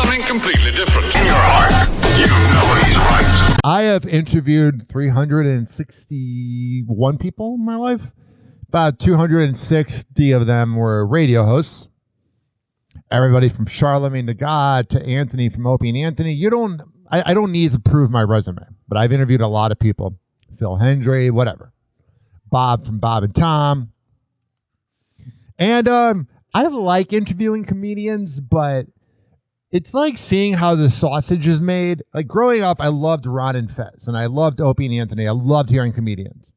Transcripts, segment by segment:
something completely different. In your heart, you know he's right. I have interviewed 361 people in my life. About 260 of them were radio hosts. Everybody from Charlemagne the God to Anthony from Opie and Anthony. I don't need to prove my resume, but I've interviewed a lot of people. Phil Hendry, whatever. Bob from Bob and Tom. And I like interviewing comedians, but it's like seeing how the sausage is made. Like growing up, I loved Ron and Fez, and I loved Opie and Anthony. I loved hearing comedians.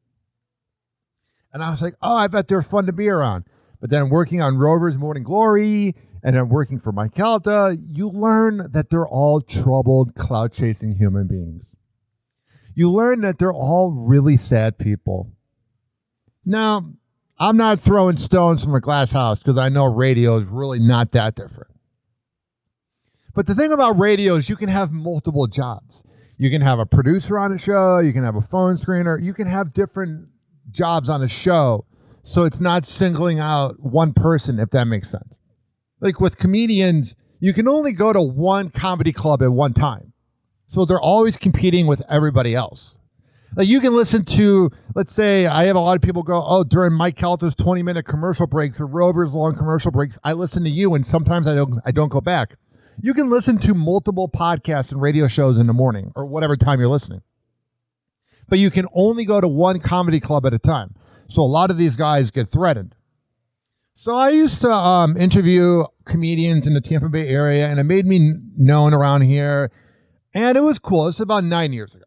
And I was like, oh, I bet they're fun to be around. But then working on Rover's Morning Glory and then working for Mike Calta, you learn that they're all troubled, clout-chasing human beings. You learn that they're all really sad people. Now, I'm not throwing stones from a glass house because I know radio is really not that different. But the thing about radio is you can have multiple jobs. You can have a producer on a show. You can have a phone screener. You can have different jobs on a show. So it's not singling out one person, if that makes sense. Like with comedians, you can only go to one comedy club at one time. So they're always competing with everybody else. Like you can listen to, let's say, I have a lot of people go, oh, during Mike Calta's 20-minute commercial breaks or Rover's long commercial breaks, I listen to you, and sometimes I don't go back. You can listen to multiple podcasts and radio shows in the morning or whatever time you're listening. But you can only go to one comedy club at a time. So a lot of these guys get threatened. So I used to interview comedians in the Tampa Bay area, and it made me known around here. And it was cool. This was about 9 years ago.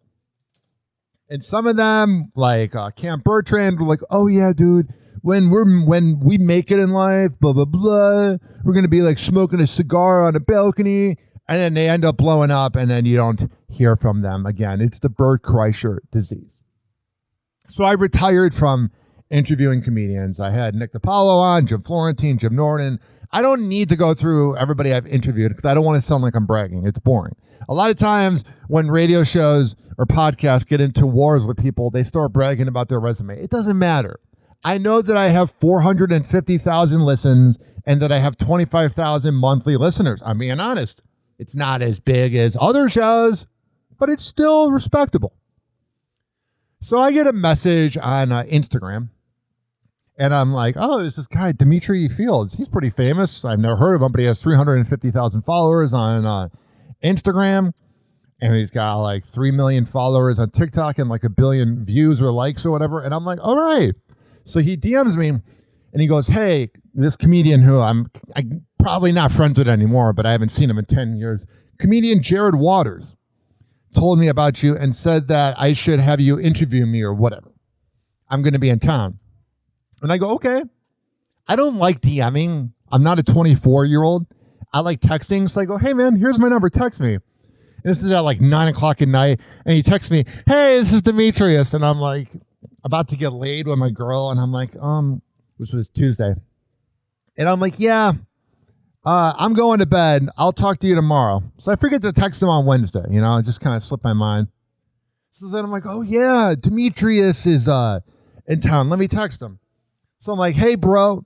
And some of them, like Camp Bertrand, were like, oh, yeah, dude, when we make it in life, blah, blah, blah, we're going to be like smoking a cigar on a balcony. And then they end up blowing up, and then you don't hear from them again. It's the Bert Kreischer disease. So I retired from interviewing comedians. I had Nick DiPaolo on, Jim Florentine, Jim Norton. I don't need to go through everybody I've interviewed because I don't want to sound like I'm bragging. It's boring. A lot of times when radio shows or podcasts get into wars with people, they start bragging about their resume. It doesn't matter. I know that I have 450,000 listens and that I have 25,000 monthly listeners. I'm being honest. It's not as big as other shows, but it's still respectable. So I get a message on Instagram, and I'm like, oh, there's this guy, Demetrius Fields. He's pretty famous. I've never heard of him, but he has 350,000 followers on Instagram, and he's got like 3 million followers on TikTok and like 1 billion views or likes or whatever. And I'm like, all right. So he DMs me, and he goes, hey, this comedian who I'm probably not friends with anymore, but I haven't seen him in 10 years, comedian Jared Waters told me about you and said that I should have you interview me or whatever. I'm going to be in town. And I go, okay. I don't like DMing. I'm not a 24-year-old. I like texting. So I go, hey, man, here's my number. Text me. And this is at like 9 o'clock at night. And he texts me, hey, this is Demetrius. And I'm like about to get laid with my girl. And I'm like, which was Tuesday. And I'm like, yeah, I'm going to bed. I'll talk to you tomorrow. So I forget to text him on Wednesday. You know, it just kind of slipped my mind. So then I'm like, oh, yeah, Demetrius is in town. Let me text him. So I'm like, hey, bro,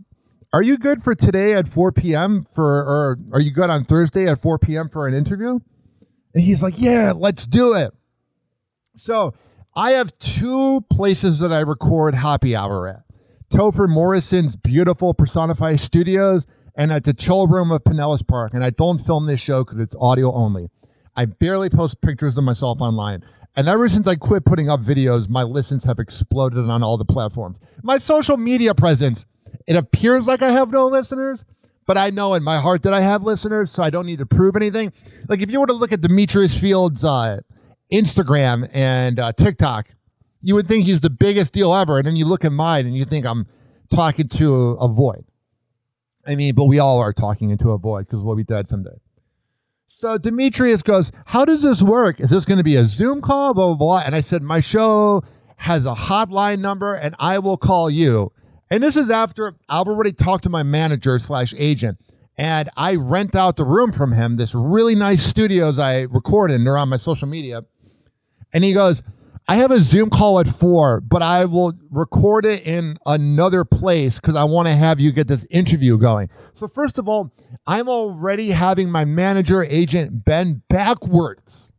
are you good for today at 4 p.m. or are you good on Thursday at 4 p.m. for an interview? And he's like, yeah, let's do it. So I have 2 places that I record Happy Hour at. Topher Morrison's beautiful Personify Studios and at the Chill Room of Pinellas Park. And I don't film this show because it's audio only. I barely post pictures of myself online. And ever since I quit putting up videos, my listens have exploded on all the platforms. My social media presence, it appears like I have no listeners, but I know in my heart that I have listeners, so I don't need to prove anything. Like if you were to look at Demetrius Fields' Instagram and TikTok, you would think he's the biggest deal ever. And then you look at mine and you think I'm talking to a void. I mean, but we all are talking into a void because we'll be dead someday. So Demetrius goes, how does this work? Is this going to be a Zoom call? Blah, blah, blah. And I said, my show has a hotline number and I will call you. And this is after I've already talked to my manager/agent. And I rent out the room from him, this really nice studios I record in. They're on my social media. And he goes, I have a Zoom call at 4, but I will record it in another place because I want to have you get this interview going. So first of all, I'm already having my manager agent bend backwards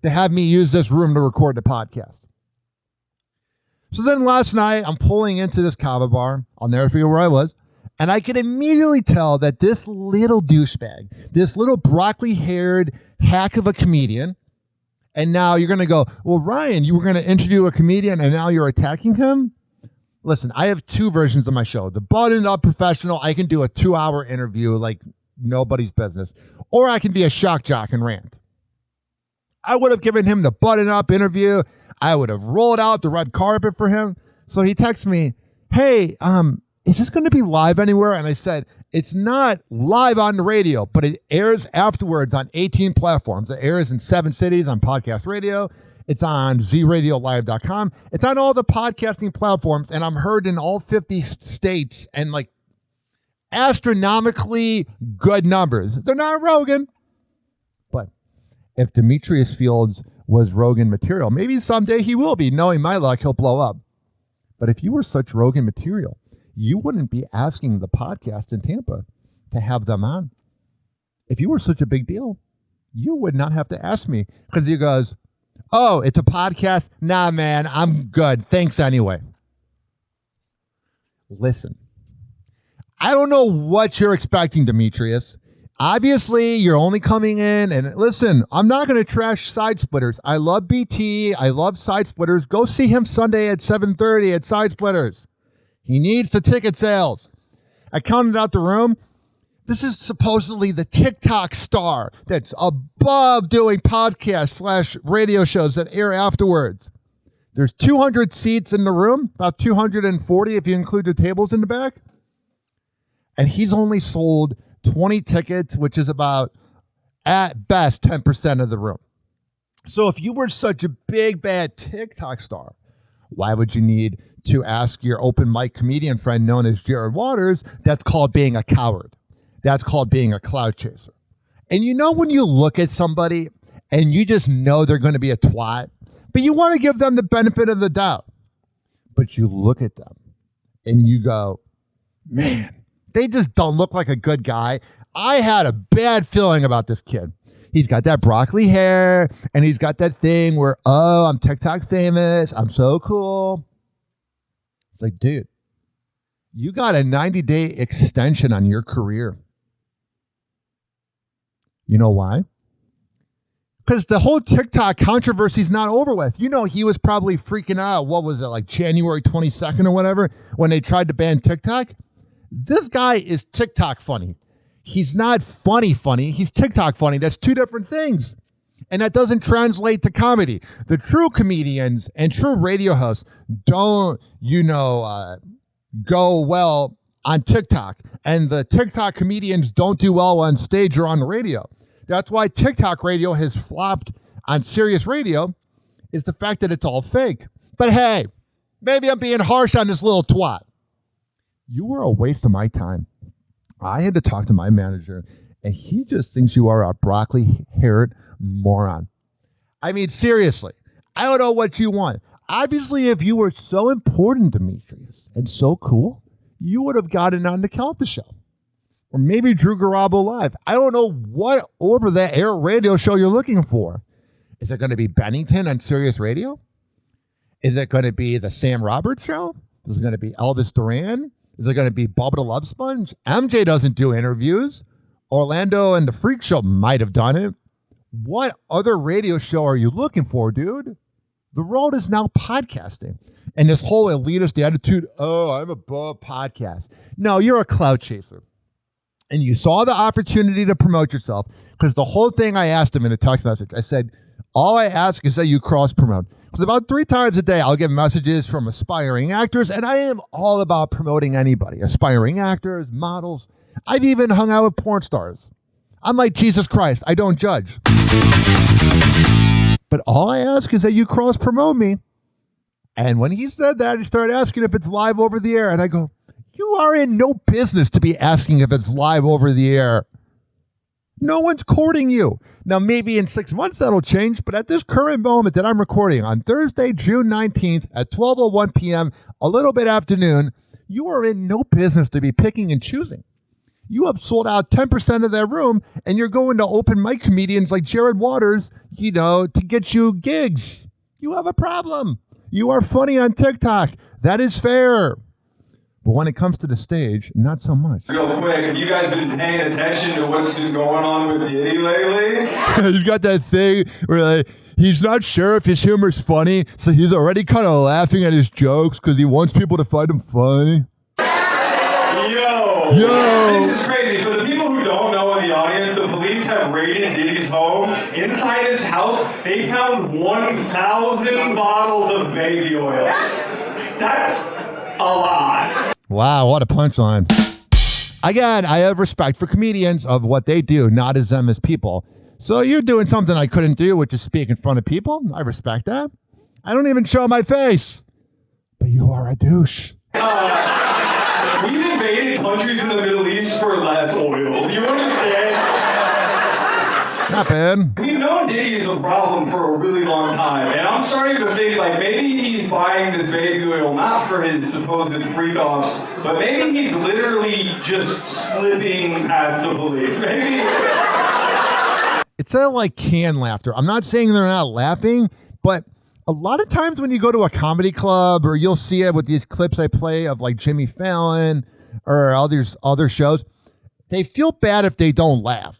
to have me use this room to record the podcast. So then last night, I'm pulling into this kava bar. I'll never forget where I was. And I could immediately tell that this little douchebag, this little broccoli-haired hack of a comedian, and now you're going to go, well, Ryan, you were going to interview a comedian and now you're attacking him? Listen, I have 2 versions of my show. The buttoned-up professional, I can do a 2-hour interview like nobody's business. Or I can be a shock jock and rant. I would have given him the button-up interview. I would have rolled out the red carpet for him. So he texts me, hey, is this going to be live anywhere? And I said, it's not live on the radio, but it airs afterwards on 18 platforms. It airs in 7 cities on podcast radio. It's on zradiolive.com. It's on all the podcasting platforms, and I'm heard in all 50 states and like astronomically good numbers. They're not Rogan. But if Demetrius Fields was Rogan material, maybe someday he will be. Knowing my luck, he'll blow up. But if you were such Rogan material, you wouldn't be asking the podcast in Tampa to have them on. If you were such a big deal, you would not have to ask me because he goes, oh, it's a podcast? Nah, man, I'm good. Thanks anyway. Listen, I don't know what you're expecting, Demetrius. Obviously, you're only coming in and listen, I'm not going to trash Side Splitters. I love BT. I love Side Splitters. Go see him Sunday at 7:30 at Side Splitters. He needs the ticket sales. I counted out the room. This is supposedly the TikTok star that's above doing podcasts / radio shows that air afterwards. There's 200 seats in the room, about 240 if you include the tables in the back. And he's only sold 20 tickets, which is about, at best, 10% of the room. So if you were such a big, bad TikTok star, why would you need to ask your open mic comedian friend known as Jared Waters? That's called being a coward. That's called being a clout chaser. And you know when you look at somebody and you just know they're going to be a twat, but you want to give them the benefit of the doubt. But you look at them and you go, man, they just don't look like a good guy. I had a bad feeling about this kid. He's got that broccoli hair and he's got that thing where, oh, I'm TikTok famous. I'm so cool. It's like, dude, you got a 90-day extension on your career. You know why? Because the whole TikTok controversy is not over with. You know, he was probably freaking out. What was it, like January 22nd or whatever, when they tried to ban TikTok? This guy is TikTok funny. He's not funny. He's TikTok funny. That's 2 different things. And that doesn't translate to comedy. The true comedians and true radio hosts don't, go well on TikTok. And the TikTok comedians don't do well on stage or on the radio. That's why TikTok radio has flopped on Sirius Radio, is the fact that it's all fake. But hey, maybe I'm being harsh on this little twat. You were a waste of my time. I had to talk to my manager, and he just thinks you are a broccoli-haired moron. I mean, seriously, I don't know what you want. Obviously, if you were so important, Demetrius, and so cool, you would have gotten on the Clout show. Or maybe Drew Garabo Live. I don't know what over-the-air radio show you're looking for. Is it going to be Bennington on Sirius Radio? Is it going to be the Sam Roberts show? Is it going to be Elvis Duran? Is it going to be Bubba the Love Sponge? MJ doesn't do interviews. Orlando and the Freak Show might have done it. What other radio show are you looking for, dude? The world is now podcasting. And this whole elitist attitude, oh, I'm above podcast. No, you're a clout chaser. And you saw the opportunity to promote yourself, because the whole thing I asked him in a text message, I said, all I ask is that you cross-promote. Because about 3 times a day, I'll get messages from aspiring actors, and I am all about promoting anybody. Aspiring actors, models. I've even hung out with porn stars. I'm like Jesus Christ. I don't judge. But all I ask is that you cross-promote me. And when he said that, he started asking if it's live over the air. And I go, you are in no business to be asking if it's live over the air. No one's courting you. Now, maybe in 6 months that'll change, but at this current moment that I'm recording on Thursday, June 19th at 12:01 p.m., a little bit afternoon, you are in no business to be picking and choosing. You have sold out 10% of that room, and you're going to open mic comedians like Jared Waters, to get you gigs. You have a problem. You are funny on TikTok. That is fair. But when it comes to the stage, not so much. Real quick, have you guys been paying attention to what's been going on with Diddy lately? He's got that thing where he's not sure if his humor's funny, so he's already kind of laughing at his jokes because he wants people to find him funny. Yo! This is crazy. For the people who don't know in the audience, the police have raided Diddy's home. Inside his house, they found 1,000 bottles of baby oil. That's a lot. Wow, what a punchline. Again, I have respect for comedians of what they do, not as them as people. So you're doing something I couldn't do, which is speak in front of people. I respect that. I don't even show my face. But you are a douche. We've invaded countries in the Middle East for less oil. Do you understand? Not bad. We've known Diddy is a problem for a really long time, and I'm starting to think maybe he's buying this baby oil not for his supposed freak-offs, but maybe he's literally just slipping past the police. Maybe. It's like canned laughter. I'm not saying they're not laughing, but a lot of times when you go to a comedy club, or you'll see it with these clips I play of like Jimmy Fallon or all these other shows, they feel bad if they don't laugh.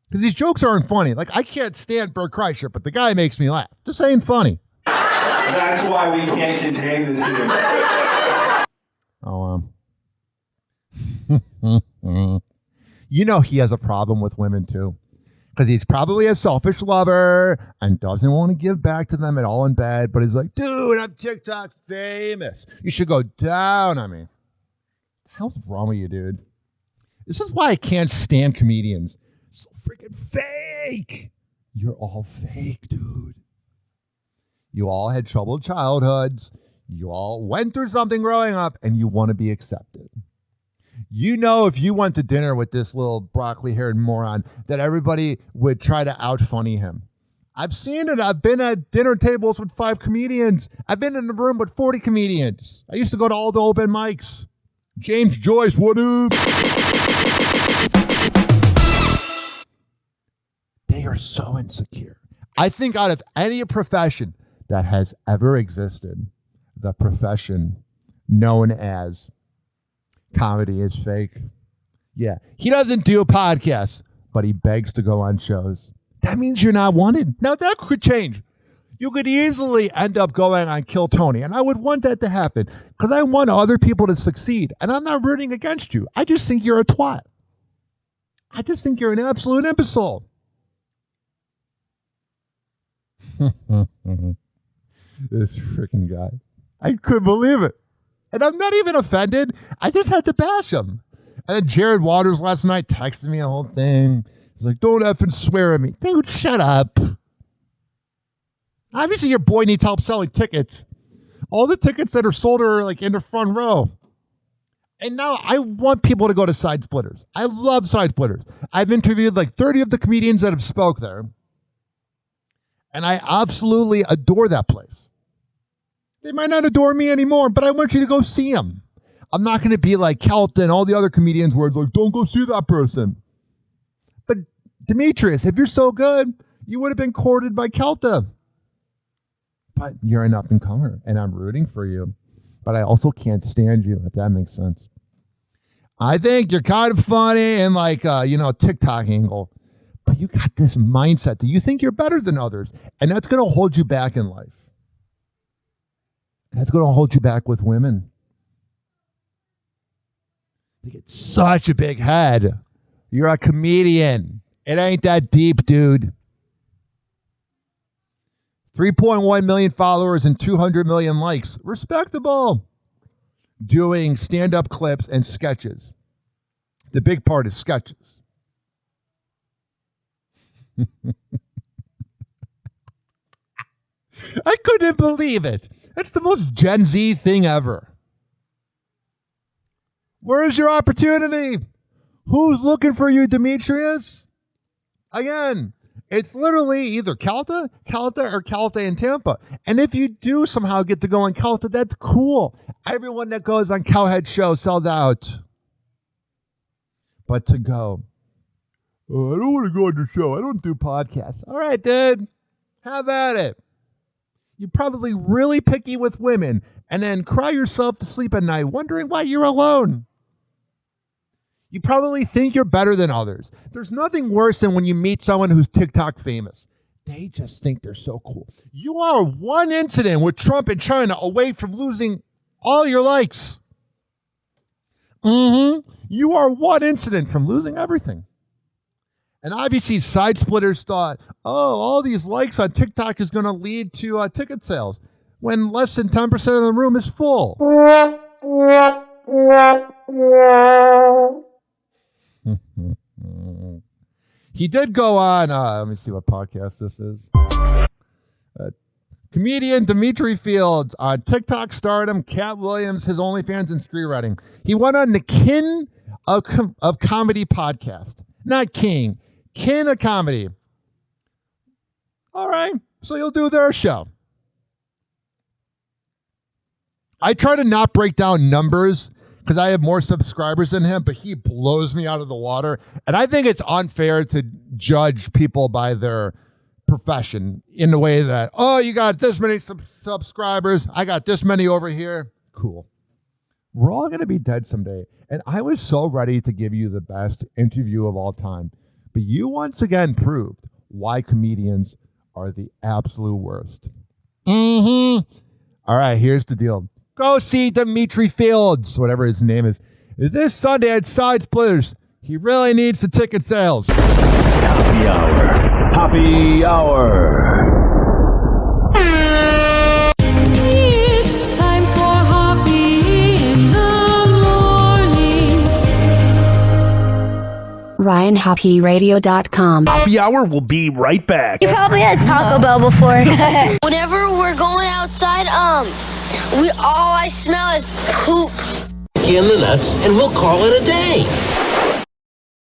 Because these jokes aren't funny. Like, I can't stand Bert Kreischer, but the guy makes me laugh. Just ain't funny. That's why we can't contain this here. He has a problem with women, too. Because he's probably a selfish lover and doesn't want to give back to them at all in bed. But he's like, dude, I'm TikTok famous. You should go down on me. What the hell's wrong with you, dude? This is why I can't stand comedians. So freaking fake. You're all fake, dude. You all had troubled childhoods. You all went through something growing up, and you want to be accepted. If you went to dinner with this little broccoli-haired moron, that everybody would try to out-funny him. I've seen it. I've been at dinner tables with 5 comedians. I've been in a room with 40 comedians. I used to go to all the open mics. James Joyce, what up? They are so insecure. I think out of any profession that has ever existed, the profession known as comedy is fake. Yeah. He doesn't do podcasts, but he begs to go on shows. That means you're not wanted. Now, that could change. You could easily end up going on Kill Tony, and I would want that to happen because I want other people to succeed, and I'm not rooting against you. I just think you're a twat. I just think you're an absolute imbecile. This freaking guy. I couldn't believe it. And I'm not even offended. I just had to bash him. And then Jared Waters last night texted me a whole thing. He's like, don't effing swear at me. Dude, shut up. Obviously, your boy needs help selling tickets. All the tickets that are sold are like in the front row. And now I want people to go to Side Splitters. I love Side Splitters. I've interviewed like 30 of the comedians that have spoke there. And I absolutely adore that place. They might not adore me anymore, but I want you to go see them. I'm not going to be like Clout and all the other comedians where it's like, don't go see that person. But Demetrius, if you're so good, you would have been courted by Kelta. But you're an up-and-comer, and I'm rooting for you. But I also can't stand you, if that makes sense. I think you're kind of funny and like, TikTok angle. But you got this mindset that you think you're better than others. And that's going to hold you back in life. That's going to hold you back with women. They get such a big head. You're a comedian. It ain't that deep, dude. 3.1 million followers and 200 million likes. Respectable. Doing stand-up clips and sketches. The big part is sketches. I couldn't believe it. That's the most Gen Z thing ever. Where's your opportunity? Who's looking for you, Demetrius? Again, it's literally either Calta, or Calta in Tampa. And if you do somehow get to go on Calta, that's cool. Everyone that goes on Cowhead Show sells out. But to go, oh, I don't want to go on your show. I don't do podcasts. All right, dude. Have at it. You're probably really picky with women and then cry yourself to sleep at night wondering why you're alone. You probably think you're better than others. There's nothing worse than when you meet someone who's TikTok famous. They just think they're so cool. You are one incident with Trump and China away from losing all your likes. You are one incident from losing everything. And obviously, side splitters thought, oh, all these likes on TikTok is going to lead to ticket sales, when less than 10% of the room is full. He did go on, let me see what podcast this is. Comedian Demetrius Fields on TikTok stardom, Cat Williams, his OnlyFans, and screenwriting. He went on the Kin of Comedy podcast. Not King. Kin of Comedy. All right. So you'll do their show. I try to not break down numbers because I have more subscribers than him, but he blows me out of the water. And I think it's unfair to judge people by their profession in the way that, oh, you got this many subscribers. I got this many over here. Cool. We're all going to be dead someday. And I was so ready to give you the best interview of all time. But you once again proved why comedians are the absolute worst. All right, here's the deal. Go see Demetrius Fields, whatever his name is. This Sunday at Side Splitters. He really needs the ticket sales. Happy hour. Happy hour. It's time for Hoppe in the morning. RyanHoppeRadio.com. Happy hour will be right back. You probably had Taco Bell before. Whenever we're going outside, all I smell is poop. In the nuts, and we'll call it a day.